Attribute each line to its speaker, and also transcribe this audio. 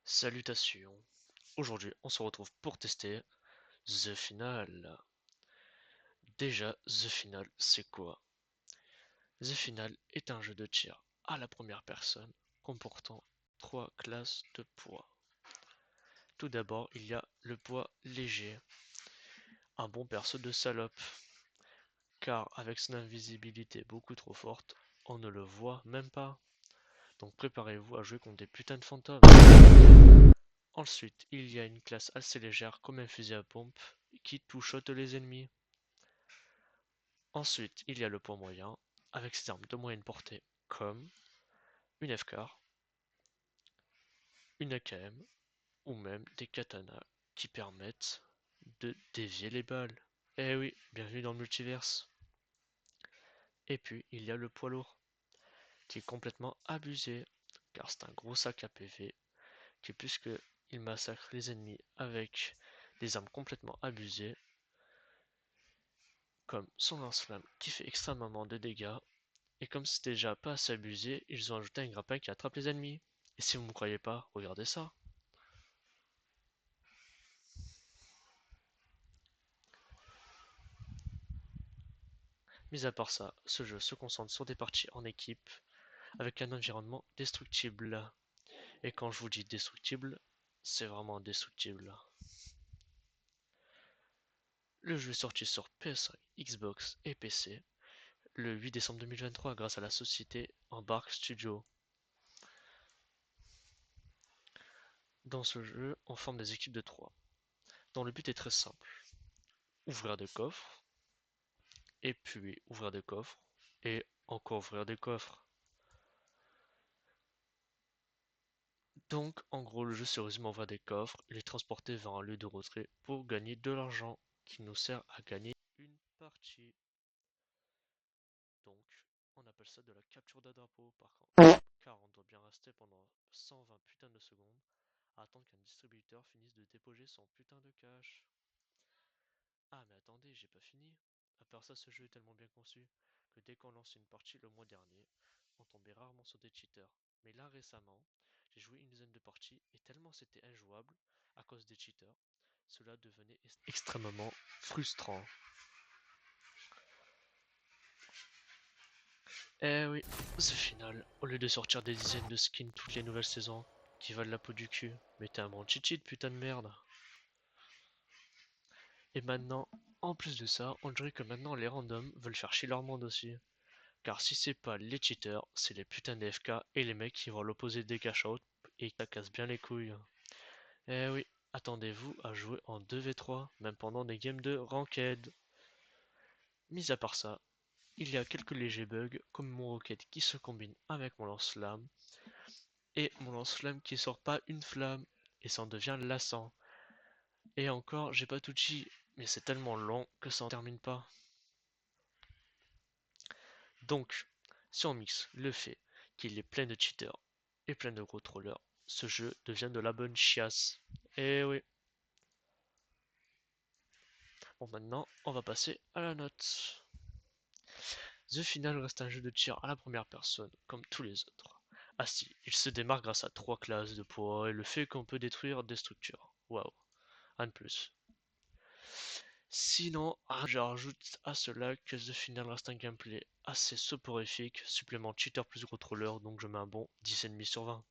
Speaker 1: Salutations. Aujourd'hui, on se retrouve pour tester The Final. Déjà, The Final, c'est quoi? The Final est un jeu de tir à la première personne comportant trois classes de poids. Tout d'abord, il y a le poids léger, un bon perso de salope, car avec son invisibilité beaucoup trop forte, on ne le voit même pas. Donc préparez-vous à jouer contre des putains de fantômes. Ensuite, il y a une classe assez légère comme un fusil à pompe qui touchote les ennemis. Ensuite, il y a le poids moyen, avec ses armes de moyenne portée, comme une FK, une AKM, ou même des katanas qui permettent de dévier les balles. Eh oui, bienvenue dans le multiverse. Et puis, il y a le poids lourd, qui est complètement abusé, car c'est un gros sac à PV, qui puisque il massacre les ennemis avec des armes complètement abusées, comme son lance-flamme qui fait extrêmement de dégâts. Et comme c'était déjà pas assez abusé, ils ont ajouté un grappin qui attrape les ennemis. Et si vous me croyez pas, regardez ça. Mis à part ça, ce jeu se concentre sur des parties en équipe, avec un environnement destructible. Et quand je vous dis destructible, c'est vraiment destructible. Le jeu est sorti sur PS5, Xbox et PC le 8 décembre 2023 grâce à la société Embark Studio. Dans ce jeu, on forme des équipes de 3, dont le but est très simple. Ouvrir des coffres, et puis ouvrir des coffres, et encore ouvrir des coffres. Donc, en gros, le jeu se résume à ouvrir des coffres et les transporter vers un lieu de retrait pour gagner de l'argent, qui nous sert à gagner une partie. Donc, on appelle ça de la capture de drapeau, par contre. Car on doit bien rester pendant 120 putains de secondes à attendre qu'un distributeur finisse de déposer son putain de cash. Ah mais attendez, j'ai pas fini. À part ça, ce jeu est tellement bien conçu que dès qu'on lance une partie le mois dernier, on tombait rarement sur des cheaters. Mais là récemment, j'ai joué une dizaine de parties et tellement c'était injouable à cause des cheaters, cela devenait extrêmement frustrant. Eh oui, c'est final. Au lieu de sortir des dizaines de skins toutes les nouvelles saisons qui valent la peau du cul, mettez un bon cheat putain de merde. Et maintenant, en plus de ça, on dirait que maintenant les randoms veulent faire chier leur monde aussi. Car si c'est pas les cheaters, c'est les putains d'FK et les mecs qui vont l'opposer des cash-out et ça casse bien les couilles. Eh oui, attendez-vous à jouer en 2v3, même pendant des games de ranked. Mis à part ça, il y a quelques légers bugs, comme mon rocket qui se combine avec mon lance-flamme, et mon lance-flamme qui sort pas une flamme, et ça en devient lassant. Et encore, j'ai pas tout dit, mais c'est tellement long que ça en termine pas. Donc, si on mixe le fait qu'il est plein de cheaters et plein de gros trollers, ce jeu devient de la bonne chiasse. Et oui. Bon, maintenant, on va passer à la note. The Final reste un jeu de tir à la première personne, comme tous les autres. Ah si, il se démarque grâce à trois classes de poids et le fait qu'on peut détruire des structures. Waouh, un de plus. Sinon, je rajoute à cela que The Final reste un gameplay assez soporifique, supplément cheater plus gros troller, donc je mets un bon 10,5 sur 20.